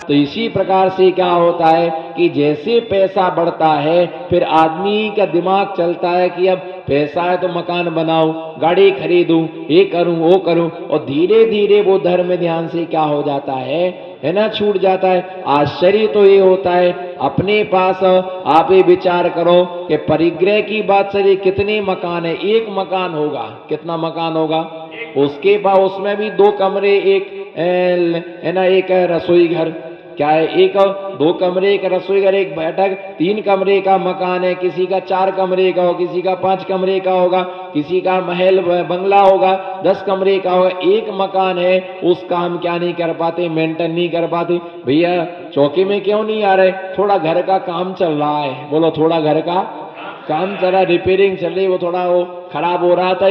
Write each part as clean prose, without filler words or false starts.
तो इसी प्रकार से क्या होता है कि जैसे पैसा बढ़ता है फिर आदमी का दिमाग चलता है कि अब पैसा है तो मकान बनाऊं, गाड़ी खरीदूं, ये करूं वो करूं, और धीरे धीरे वो धर्म ध्यान से क्या हो जाता है ना, छूट जाता है। आश्चर्य तो ये होता है अपने पास आप ये विचार करो कि परिग्रह की बात चलिए कितने मकान है, एक मकान होगा, कितना मकान होगा, उसके बाद उसमें भी 2 कमरे, एक है ना, एक रसोई घर, क्या है, एक 2 कमरे, एक रसोई घर, एक बैठक, 3 कमरे का मकान है, किसी का 4 कमरे का हो, किसी का 5 कमरे का होगा, किसी का महल बंगला होगा, 10 कमरे का होगा, एक मकान है, उसका हम क्या नहीं कर पाते, मेंटेन नहीं कर पाते। भैया चौकी में क्यों नहीं आ रहे, थोड़ा घर का काम चल रहा है, बोलो थोड़ा घर का काम चल रहा, रिपेयरिंग चल रही, वो थोड़ा वो खराब हो रहा था,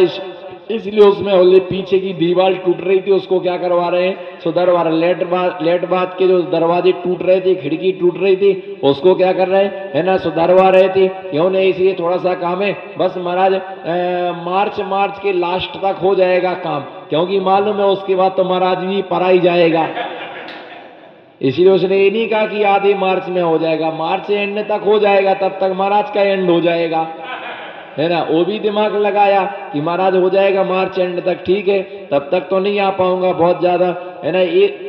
इसलिए उसमें पीछे की दीवार टूट रही थी, उसको क्या करवा रहे हैं, सुधरवा रहे। लेट बात के जो दरवाजे टूट रहे थे, खिड़की टूट रही थी, उसको क्या कर रहे हैं, है ना, सुधरवा रहे थे। क्यों नहीं, इसलिए थोड़ा सा काम है, बस महाराज मार्च के लास्ट तक हो जाएगा काम, क्योंकि मालूम है उसके बाद तो महाराज भी पराई जाएगा, इसलिए उसने ये नहीं कहा कि आधे मार्च में हो जाएगा, मार्च एंड तक हो जाएगा, तब तक महाराज का एंड हो जाएगा, है ना। वो भी दिमाग लगाया कि महाराज हो जाएगा मार्च एंड तक, ठीक है, तब तक तो नहीं आ पाऊंगा बहुत ज्यादा, है ना।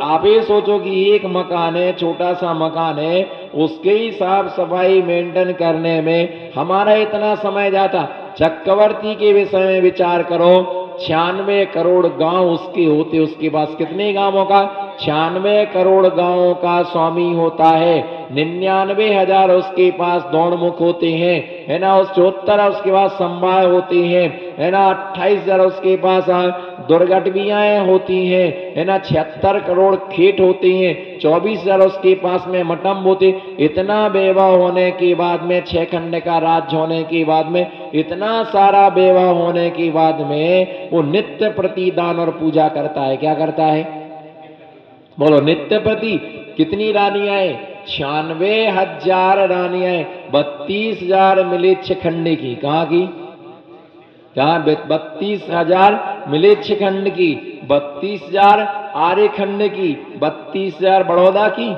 आप ये सोचो कि एक मकान है, छोटा सा मकान है, उसके ही साफ सफाई मेंटेन करने में हमारा इतना समय जाता। चक्रवर्ती के विषय में विचार करो, 96 करोड़ गांव उसके होते, उसके पास कितने गांवों का, 96 करोड़ गांवों का स्वामी होता है, 99,000 उसके पास दौड़मुख होते हैं, है ना, उस 74 उसके पास संभाय होते हैं, है ना, 28,000 उसके पास दुर्घटनाएं होती हैं, है ना, 76 करोड़ खेत होते हैं, 24,000 उसके पास में मटम होते। इतना वैभव होने के बाद में, 6 खंड का राज्य होने के बाद में, इतना सारा वैभव होने के बाद में वो नित्य प्रति दान और पूजा करता है। क्या करता है, बोलो, नित्य प्रति। कितनी रानियां हैं, 96,000 रानियां, 32,000 मिलेच्छ खंड की, कहाँ की, कहाँ, 32,000 मिलेच्छ खंड की, 32,000 आर्य खंड की, 32,000 बड़ौदा की,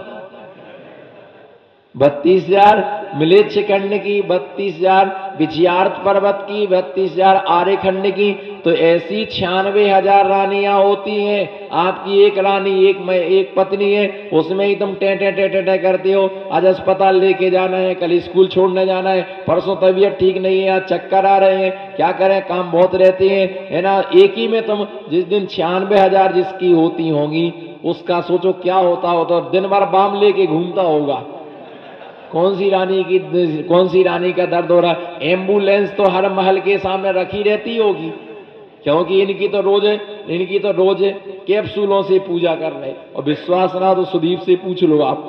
32,000 मिलेच्छ खंड की, 32,000 विजयार्थ पर्वत की, 32,000 आर्य खंड की। तो ऐसी 96,000 रानियां होती हैं। आपकी एक रानी, एक पत्नी है, उसमें ही तुम टे टे टे टे टे करते हो, आज अस्पताल लेके जाना है, कल स्कूल छोड़ने जाना है, परसों तबीयत ठीक नहीं है, आज चक्कर आ रहे हैं, क्या करें, काम बहुत रहते हैं, है ना। एक ही में तुम जिस दिन 96,000 जिसकी होती होंगी, उसका सोचो क्या होता हो, तो दिन भर बाम लेके घूमता होगा। कौन सी रानी का दर्द हो रहा है, एम्बुलेंस तो हर महल के सामने रखी रहती होगी, क्योंकि इनकी तो रोज कैप्सूलों से पूजा कर रहे। और विश्वास ना तो सुदीप से पूछ लो आप,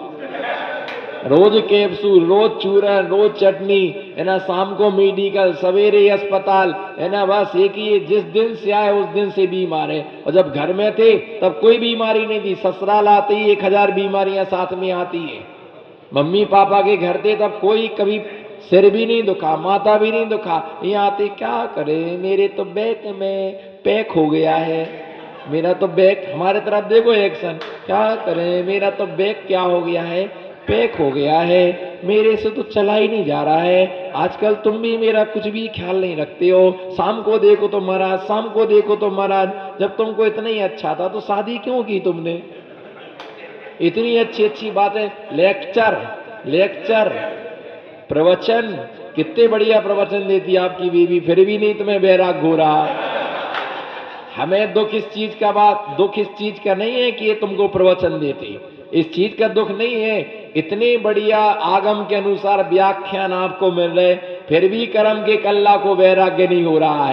रोज कैप्सूल, रोज चूरन, रोज चटनी, है ना, शाम को मेडिकल, सवेरे अस्पताल, है ना, बस एक ही, जिस दिन से आए उस दिन से बीमार है। और जब घर में थे तब कोई बीमारी नहीं थी, ससुराल आते ही 1000 बीमारियां साथ में आती है। मम्मी पापा के घर थे तब कोई कभी सिर भी नहीं दुखा, माथा भी नहीं दुखा, यहाँ आते क्या करे, मेरे तो बैक में पैक हो गया है, मेरा तो बैक, हमारे तरफ देखो एक्शन, क्या करे, मेरा तो बैक क्या हो गया है, पैक हो गया है, मेरे से तो चला ही नहीं जा रहा है। आजकल तुम भी मेरा कुछ भी ख्याल नहीं रखते हो, शाम को देखो तो महाराज, शाम को देखो तो महाराज, जब तुमको इतना ही अच्छा था तो शादी क्यों की तुमने, इतनी अच्छी अच्छी बातें, लेक्चर प्रवचन, कितने बढ़िया प्रवचन देती आपकी बीवी, फिर भी नहीं तुम्हें बैराग हो रहा। हमें दुख इस चीज का नहीं है कि ये तुमको प्रवचन देती, इस चीज का दुख नहीं है, इतने बढ़िया आगम के अनुसार व्याख्यान आपको मिल रहे, फिर भी कर्म के कल्ला को वैराग्य नहीं हो रहा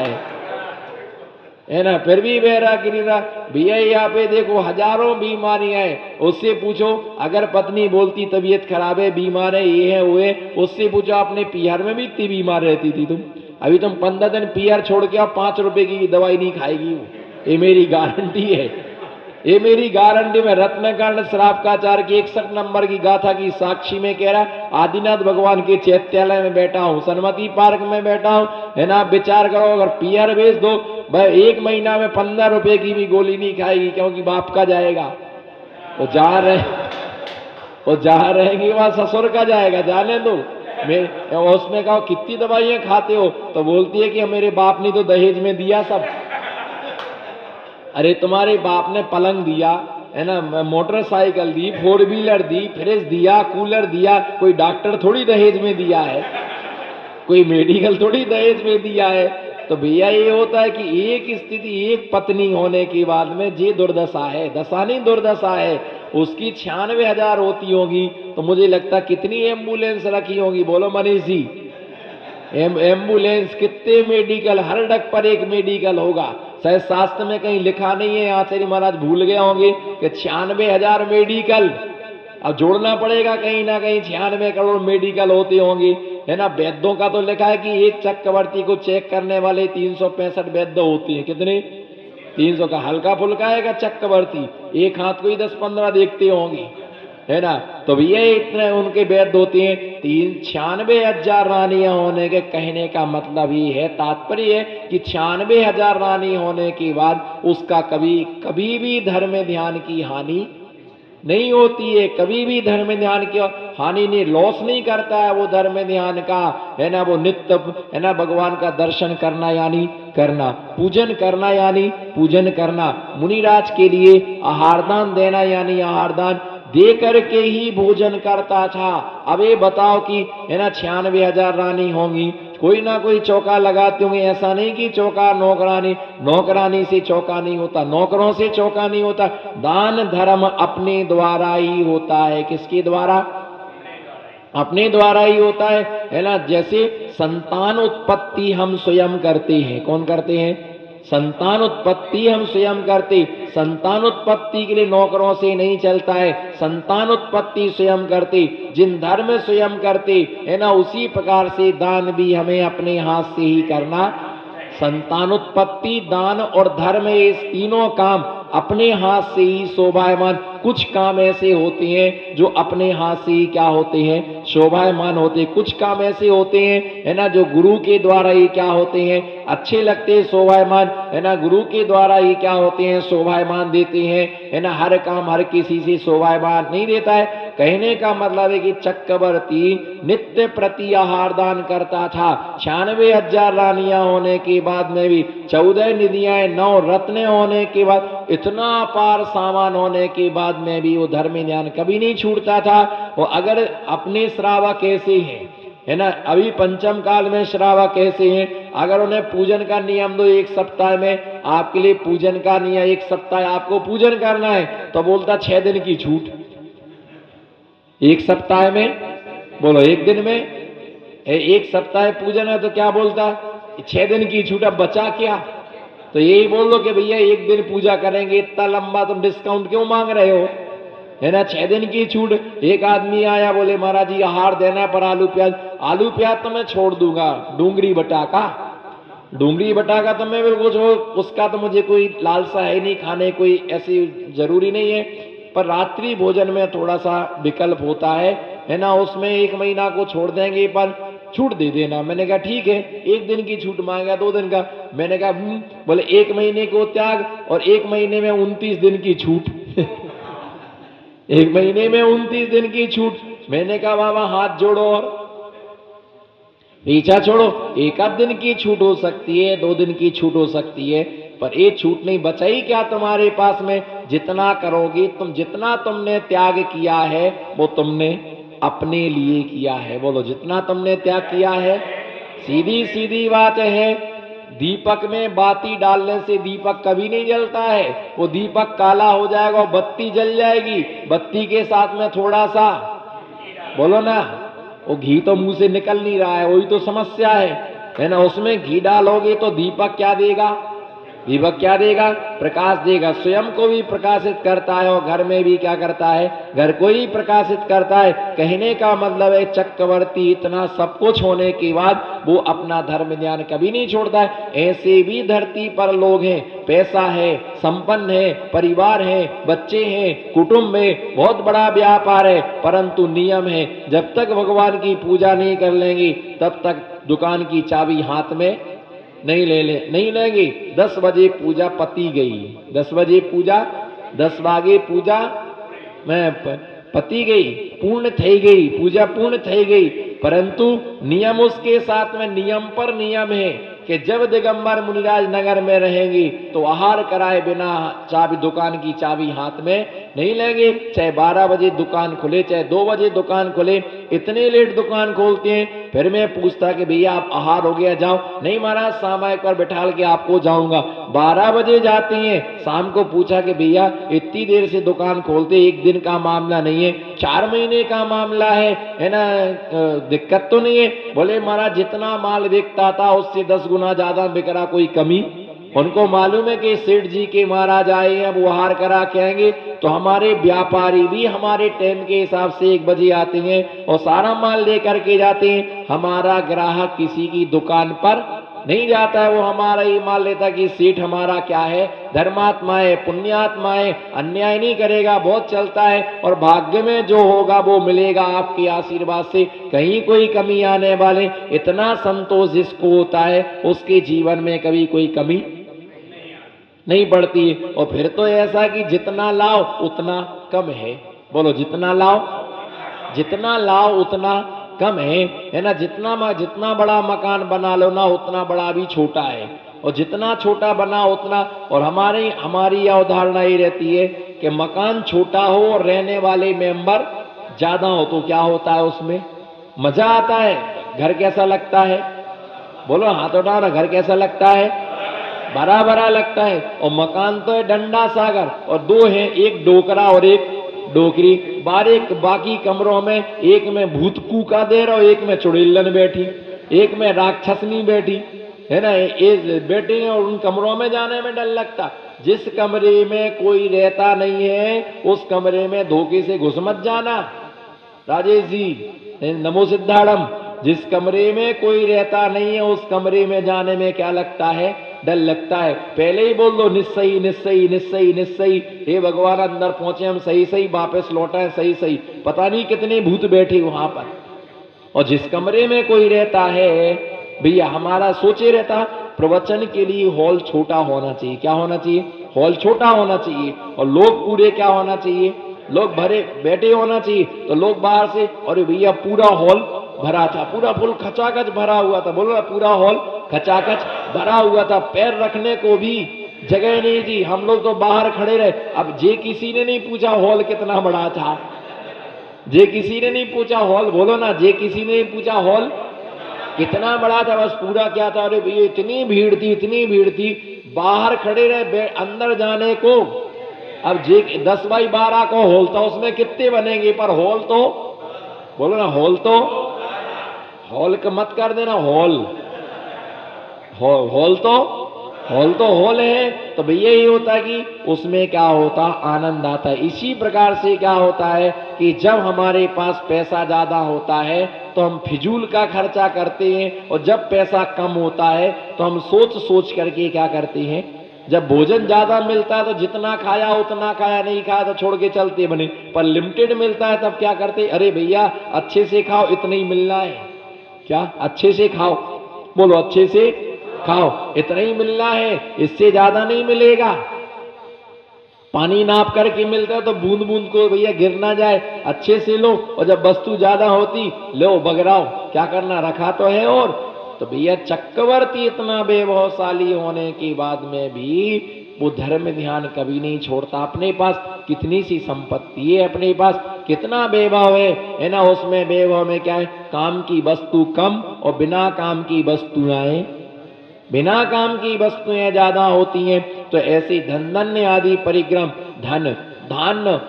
है ना, फिर भी वैराग्य नहीं रहा। भैया यहाँ पे देखो हजारों बीमारियां हैं, उससे पूछो, अगर पत्नी बोलती तबीयत खराब है, बीमार है, ये है वो है, उससे पूछो अपने पीहर में भी इतनी बीमार रहती थी तुम, अभी तुम 15 दिन पीहर छोड़ के आप 5 रुपए की दवाई नहीं खाएगी, ये मेरी गारंटी है, ये मेरी गारंटी। में रत्नकर्ण श्रावकाचार्य की 61 नंबर की गाथा की साक्षी में कह रहा, आदिनाथ भगवान के चैत्यालय में बैठा हूँ, सन्मति पार्क में बैठा हूँ, है ना, विचार करो, अगर पीहर बेच दो भाई, 1 महीना में 15 रुपए की भी गोली नहीं खाएगी, क्योंकि बाप का जाएगा, तो जा रहे और जहां रहेंगी वहां ससुर का जाएगा, जाने दो। मैं उसमें कहा कितनी दवाइयां खाते हो, तो बोलती है कि मेरे बाप ने तो दहेज में दिया सब। अरे तुम्हारे बाप ने पलंग दिया है ना, मोटरसाइकिल दी, 4 व्हीलर दी, फ्रिज दिया, कूलर दिया, कोई डॉक्टर थोड़ी दहेज में दिया है, कोई मेडिकल थोड़ी दहेज में दिया है। तो भैया ये होता है कि एक स्थिति, एक पत्नी होने के बाद में जे दुर्दशा है, दशा नहीं दुर्दशा है, उसकी 96,000 होती होगी, तो मुझे लगता कितनी एम्बुलेंस रखी होगी, बोलो मनीष जी। एम्बुलेंस, कितने मेडिकल, हर डग पर एक मेडिकल होगा। शायद शास्त्र में कहीं लिखा नहीं है, आचार्य महाराज भूल गए होंगे कि 96,000 मेडिकल। अब जोड़ना पड़ेगा कहीं ना कहीं, 96 करोड़ मेडिकल होते होंगे, है ना। वैद्यों का तो लिखा है कि एक चक्रवर्ती को चेक करने वाले 365 वैद्य होते हैं। कितने? 300 का हल्का फुल्का है का चक्रवर्ती, एक हाथ को ही 10-15 देखते होंगे, है ना। तो भैया इतने उनके वैद्य होते हैं। 96,000 रानियां होने के कहने का मतलब ही है, तात्पर्य है कि 96,000 रानी होने के बाद उसका कभी भी धर्म ध्यान की हानि नहीं होती है, कभी भी धर्म ध्यान की हानि नहीं, लॉस नहीं करता है वो धर्म ध्यान का, है ना। वो नित्य, है ना, भगवान का दर्शन करना यानी करना, पूजन करना यानी पूजन करना, मुनिराज के लिए आहारदान देना यानी आहारदान दे करके ही भोजन करता था। अब ये बताओ कि, है ना, 96,000 रानी होंगी, कोई ना कोई चौका लगाते होंगे। ऐसा नहीं कि चौका नौकरानी से चौका नहीं होता, नौकरों से चौका नहीं होता। दान धर्म अपने द्वारा ही होता है। किसके द्वारा? अपने द्वारा ही होता है ना। जैसे संतान उत्पत्ति हम स्वयं करते हैं। कौन करते हैं? संतान उत्पत्ति हम स्वयं करते। संतान उत्पत्ति के लिए नौकरों से नहीं चलता है, संतान उत्पत्ति स्वयं करते। जिन धर्म स्वयं करते, है ना, उसी प्रकार से दान भी हमें अपने हाथ से ही करना। संतानोत्पत्ति, दान और धर्म, ये तीनों काम अपने हाथ से ही शोभायमान। कुछ काम ऐसे होते हैं जो अपने हाथ से ही क्या होते हैं? शोभायमान होते हैं। कुछ काम ऐसे होते हैं, है ना, जो गुरु के द्वारा ही क्या होते हैं? अच्छे लगते हैं, शोभायमान, है ना, गुरु के द्वारा ही क्या होते हैं? शोभायमान देते हैं, है ना। हर काम हर किसी से शोभायमान नहीं देता है। कहने का मतलब है कि चक्रवर्ती नित्य प्रति आहार दान करता था। 96,000 रानियां होने के बाद में भी, 14 निधियां, 9 रत्न होने के बाद, इतना अपार सामान होने के बाद में भी वो धर्म ज्ञान कभी नहीं छूटता था। वो अगर अपने श्रावक कैसे हैं, है ना, अभी पंचम काल में श्रावक कैसे हैं, अगर उन्हें पूजन का नियम दो, एक सप्ताह में आपके लिए पूजन का नियम, एक सप्ताह आपको पूजन करना है, तो बोलता 6 दिन की छूट। एक सप्ताह में, बोलो एक दिन में, एक सप्ताह पूजन है तो क्या बोलता? 6 दिन की छूट। अब बचा क्या? तो यही बोल दो कि भैया एक दिन पूजा करेंगे, इतना लंबा तुम डिस्काउंट क्यों मांग रहे हो, है ना। 6 दिन की छूट। एक आदमी आया, बोले महाराज जी आहार देना पर आलू प्याज। आलू प्याज तो मैं छोड़ दूंगा, डूंगरी बटाका तो मैं बिल्कुल उसका तो मुझे कोई लालसा है नहीं खाने, कोई ऐसी जरूरी नहीं है। पर रात्रि भोजन में थोड़ा सा विकल्प होता है ना, उसमें 1 महीना को छोड़ देंगे, पर छूट दे देना। मैंने कहा ठीक है। 1 दिन की छूट मांगा, 2 दिन का। मैंने कहा बोले 1 महीने को त्याग और 1 महीने में 29 दिन की छूट। 1 महीने में 29 दिन की छूट। मैंने कहा बाबा हाथ जोड़ो और पीछा छोड़ो। 1 आध दिन की छूट हो सकती है, 2 दिन की छूट हो सकती है, पर एक छूट नहीं। बचाई क्या तुम्हारे पास में? जितना करोगे तुम, जितना तुमने त्याग किया है वो तुमने अपने लिए किया है। बोलो जितना तुमने त्याग किया है। सीधी सीधी बात है, दीपक में बाती डालने से दीपक कभी नहीं जलता है। वो दीपक काला हो जाएगा और बत्ती जल जाएगी। बत्ती के साथ में थोड़ा सा, बोलो ना, वो घी तो मुंह से निकल नहीं रहा है, वही तो समस्या है ना। उसमें घी डालोगे तो दीपक क्या देगा? दीपक क्या देगा? प्रकाश देगा। स्वयं को भी प्रकाशित करता है और घर में भी क्या करता है? घर को ही प्रकाशित करता है। कहने का मतलब है चक्रवर्ती इतना सब कुछ होने के बाद वो अपना धर्म ज्ञान कभी नहीं छोड़ता है। ऐसे भी धरती पर लोग हैं, पैसा है, संपन्न है, परिवार है, बच्चे हैं, कुटुंब है, बहुत बड़ा व्यापार है, परंतु नियम है, जब तक भगवान की पूजा नहीं कर लेंगे तब तक दुकान की चाबी हाथ में नहीं लेंगे। 10 बजे पूजा पती गई, 10 बजे पूजा, 10 बजे पूजा में पती गई, पूर्ण થઈ गई, पूजा पूर्ण થઈ गई, परंतु नियम उसके साथ में नियम पर नियम है कि जब दिगंबर मुनिराज नगर में रहेंगी तो आहार कराए बिना चाबी, दुकान की चाबी हाथ में नहीं लेंगे। चाहे 12 बजे दुकान खुले, चाहे 2 बजे दुकान खुले, इतने लेट दुकान खोलते हैं। फिर मैं पूछता कि भैया आप आहार हो गया, जाओ। नहीं महाराज, सामायिक पर बिठाल के आपको जाऊंगा। 12 बजे जाती हैं। शाम को पूछा कि भैया इतनी देर से दुकान खोलते, एक दिन का मामला नहीं है, 4 महीने का मामला है ना, दिक्कत तो नहीं है? बोले महाराज जितना माल बिकता था उससे 10 गुना ज्यादा बिक रहा, कोई कमी? उनको मालूम है कि सेठ जी के महाराज आए हैं, अब वो हार करा के आएंगे, तो हमारे व्यापारी भी हमारे टाइम के हिसाब से 1 बजे आते हैं और सारा माल लेकर के जाते हैं। हमारा ग्राहक किसी की दुकान पर नहीं जाता है, वो हमारा ही माल लेता कि सेठ हमारा क्या है, धर्मात्मा है, पुण्यात्मा है, अन्याय नहीं करेगा, बहुत चलता है और भाग्य में जो होगा वो मिलेगा आपके आशीर्वाद से, कहीं कोई कमी आने वाले। इतना संतोष जिसको होता है उसके जीवन में कभी कोई कमी नहीं पड़ती है। और फिर तो ऐसा कि जितना लाओ उतना कम है। बोलो, जितना लाओ उतना कम है ना? जितना बड़ा मकान बना लो ना, उतना बड़ा भी छोटा है, और जितना छोटा बना उतना। और हमारी यह उदाहरण ये रहती है कि मकान छोटा हो और रहने वाले मेंबर ज्यादा हो तो क्या होता है, उसमें मजा आता है। घर कैसा लगता है? बोलो, हाथ उठाओ ना, घर कैसा लगता है? बड़ा बड़ा लगता है। और मकान तो है डंडा सागर, और 2 हैं, एक डोकरा और एक डोकरी। बाकी कमरों में एक में भूत कूका देर और एक में चुड़ैलन बैठी, एक में राक्षसनी बैठी है ना, ये बैठी है। और उन कमरों में जाने में डर लगता। जिस कमरे में कोई रहता नहीं है उस कमरे में धोखे से घुस मत जाना। राजेश जी, नमो सिद्धाड़म। जिस कमरे में कोई रहता नहीं है उस कमरे में जाने में क्या लगता है? डर लगता है। पहले ही बोल दो, निस्सई निस्सई निस्सई निस्सई, हे भगवान अंदर पहुंचे हम सही सही, वापस लौटा है सही सही। पता नहीं कितने भूत बैठे वहां पर। और जिस कमरे में कोई रहता है भैया, हमारा सोचे रहता प्रवचन के लिए हॉल छोटा होना चाहिए। क्या होना चाहिए? हॉल छोटा होना चाहिए। और लोग पूरे क्या होना चाहिए? लोग भरे बैठे होना चाहिए। तो लोग बाहर से, अरे भैया पूरा हॉल भरा था, पूरा फुल खचाखच भरा हुआ था। बोलो ना, पूरा हॉल खचाखच भरा हुआ था, पैर रखने को भी जगह नहीं थी। हम लोग तो बाहर खड़े रहे। अब जे किसी ने नहीं पूछा हॉल कितना बड़ा था, जे किसी ने नहीं पूछा हॉल, बोलो ना, जे किसी ने नहीं पूछा हॉल कितना बड़ा था। बस पूरा क्या था, अरे भैया इतनी भीड़ थी, इतनी भीड़ थी, बाहर खड़े रहे अंदर जाने को। अब जे 10 बाई 12 को हॉल था, उसमें कितने बनेंगे? पर हॉल तो, बोलो ना, हॉल तो, हॉल का मत कर देना, हॉल तो हॉल है। तो भैया ये होता है कि उसमें क्या होता, आनंद आता है। इसी प्रकार से क्या होता है कि जब हमारे पास पैसा ज्यादा होता है तो हम फिजूल का खर्चा करते हैं, और जब पैसा कम होता है तो हम सोच सोच करके क्या करते हैं। जब भोजन ज्यादा मिलता है तो जितना खाया उतना खाया, नहीं खाया तो छोड़ के चलते बने। पर लिमिटेड मिलता है तब क्या करते, अरे भैया अच्छे से खाओ, इतना ही मिलना है। क्या? अच्छे से खाओ, बोलो, अच्छे से खाओ, इतना ही मिलना है, इससे ज्यादा नहीं मिलेगा। पानी नाप करके मिलता है तो बूंद बूंद को भैया गिर ना जाए, अच्छे से लो। और जब वस्तु ज्यादा होती, लो बगराओ, क्या करना, रखा तो है। और तो भैया चक्रवर्ती इतना वैभवशाली होने के बाद में भी वो धर्म ध्यान कभी नहीं छोड़ता। अपने पास कितनी सी संपत्ति है, अपने पास कितना वैभव है ना, उसमें वैभव में क्या है, काम की वस्तु कम और बिना काम की वस्तुएं ज्यादा होती हैं। तो ऐसी धन्य आदि परिक्रम, धन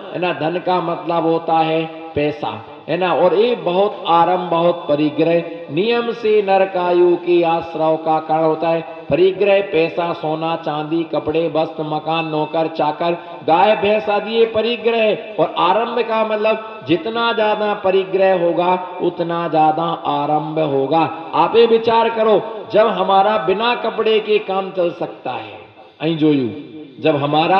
है ना, धन का मतलब होता है पैसा है ना। और ये बहुत आरंभ, बहुत परिग्रह, नियम से नरकायु के आश्रव का कारण होता है। परिग्रह पैसा, सोना चांदी, कपड़े, वस्त्र, मकान, नौकर चाकर, गाय भैंस आदि ये परिग्रह। और आरंभ का मतलब जितना ज्यादा परिग्रह होगा उतना ज्यादा आरंभ होगा। आप ये विचार करो, जब हमारा बिना कपड़े के काम चल सकता है, आई जोयू, जब हमारा,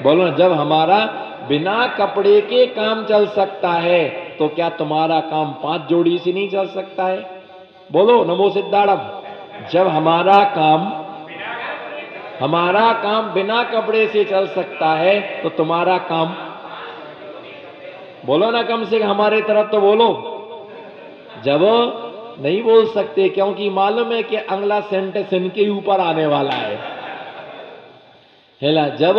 बोलो ना, जब हमारा बिना कपड़े के काम चल सकता है तो क्या तुम्हारा काम 5 जोड़ी से नहीं चल सकता है? बोलो नमो सिद्धाड़म। जब हमारा काम बिना कपड़े से चल सकता है तो तुम्हारा काम बोलो ना, कम से कम हमारे तरफ तो बोलो। जब नहीं बोल सकते क्योंकि मालूम है कि अगला सेंटेंस इनके ऊपर आने वाला है ना। जब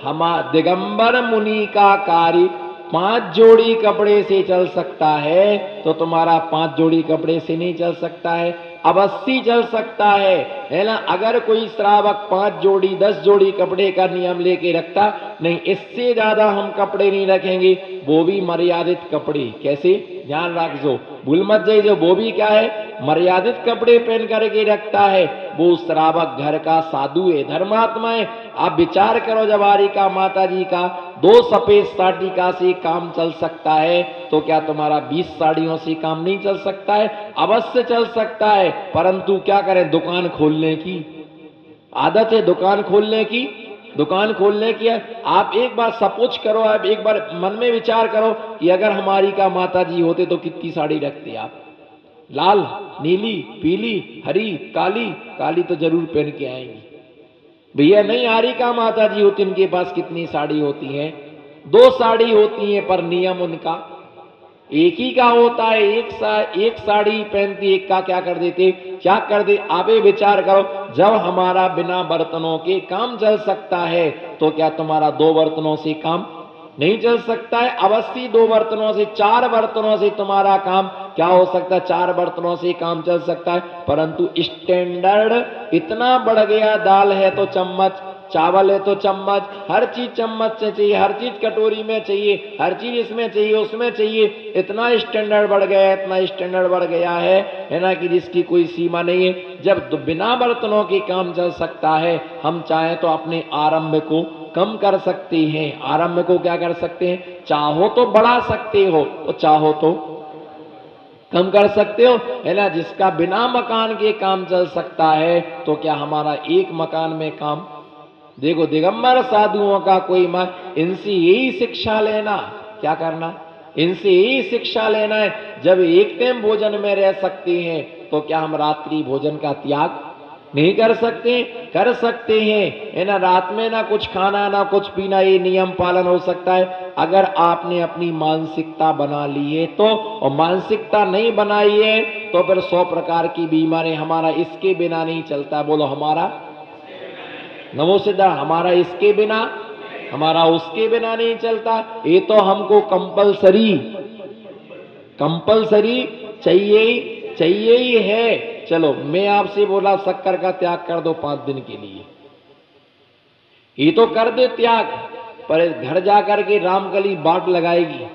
हम दिगंबर मुनि का कार्य 5 जोड़ी कपड़े से चल सकता है तो तुम्हारा 5 जोड़ी कपड़े से नहीं चल सकता है, अवश्य चल सकता है ना। अगर कोई श्रावक 5 जोड़ी 10 जोड़ी कपड़े का नियम लेके रखता, नहीं इससे ज्यादा हम कपड़े नहीं रखेंगे, वो भी मर्यादित कपड़े। कैसे, ध्यान रखो, भूल मत जाइए, वो भी क्या है, मर्यादित कपड़े पहन करके रखता है, वो श्रावक घर का साधु है, धर्मात्मा है। आप विचार करो, जब आरिका माता जी का 2 सफेद साड़िका से काम चल सकता है तो क्या तुम्हारा 20 साड़ियों से काम नहीं चल सकता है? अवश्य चल सकता है, परंतु क्या करें, दुकान खोलने की आदत है, दुकान खोलने की, दुकान खोलने की। आप एक बार सपोज करो, आप एक बार मन में विचार करो कि अगर हमारी का माता जी होते तो कितनी साड़ी रखते आप? लाल, नीली, पीली, हरी, काली। काली तो जरूर पहन के आएंगी भैया। नहीं, आरिका माता जी होती, उनके पास कितनी साड़ी होती है? 2 साड़ी होती है, पर नियम उनका एक ही का होता है। एक साड़ी पहनती, एक का क्या कर देते, क्या कर दे। आप विचार करो, जब हमारा बिना बर्तनों के काम चल सकता है तो क्या तुम्हारा 2 बर्तनों से काम नहीं चल सकता है? अवश्य 2 बर्तनों से, 4 बर्तनों से तुम्हारा काम क्या हो सकता है? 4 बर्तनों से काम चल सकता है, परंतु स्टैंडर्ड इतना बढ़ गया, दाल है तो चम्मच, चावल है तो चम्मच, हर चीज चम्मच से चाहिए, हर चीज कटोरी में चाहिए, हर चीज इसमें चाहिए, उसमें चाहिए। इतना स्टैंडर्ड बढ़ गया है, इतना स्टैंडर्ड बढ़ गया है ना, कि जिसकी कोई सीमा नहीं है। जब बिना बर्तनों के काम चल सकता है, हम चाहें तो अपने आरंभ को कम कर सकते हैं। आरंभ को क्या कर सकते हैं? चाहो तो बढ़ा सकते हो, और चाहो तो कम कर सकते हो, है ना। जिसका बिना मकान के काम चल सकता है तो क्या हमारा एक मकान में काम? देखो, दिगंबर साधुओं का कोई मन, इनसे यही शिक्षा लेना, क्या करना, इनसे यही शिक्षा लेना है। जब एक टाइम भोजन में रह सकते हैं तो क्या हम रात्रि भोजन का त्याग नहीं कर सकते? कर सकते हैं, है ना। रात में ना कुछ खाना ना कुछ पीना, ये नियम पालन हो सकता है अगर आपने अपनी मानसिकता बना ली है तो। और मानसिकता नहीं बनाई है तो फिर 100 प्रकार की बीमारी। हमारा इसके बिना नहीं चलता, बोलो हमारा नमो सिद्धा, हमारा इसके बिना, हमारा उसके बिना नहीं चलता। ये तो हमको कंपलसरी कंपलसरी चाहिए ही है। चलो, मैं आपसे बोला शक्कर का त्याग कर दो 5 दिन के लिए, ये तो कर दे त्याग, पर घर जाकर के रामकली बाट लगाएगी।